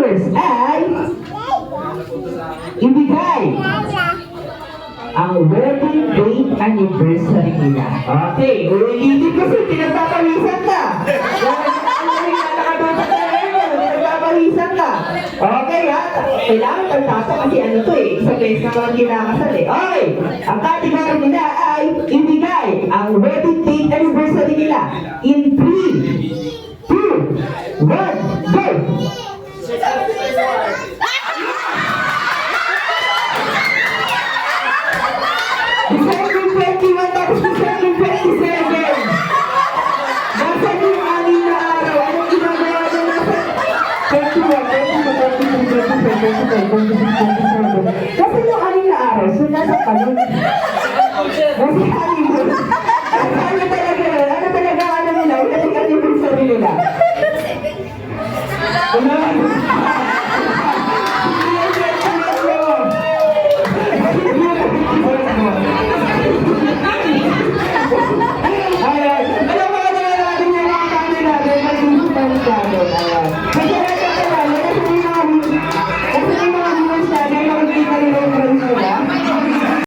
numbers ay ibigay ang wedding date anniversary nila. Okay, ulitin kasi pinagpapawisan ka. Pinagpapawisan ka. Okay ha? Kailangan pagtasa kasi ano to eh. Isang beses na mga kinakasal eh. Okay, ang category nila ay ibigay ang wedding date anniversary nila in 3, 2, 1, go! December 21 tapos December 27. Nasa yung aling na araw. Anong ginagawa nyo nasa 21, 22, 23, 24, 25, 26, 27. Nasa yung aling na araw. So nasa pa nun.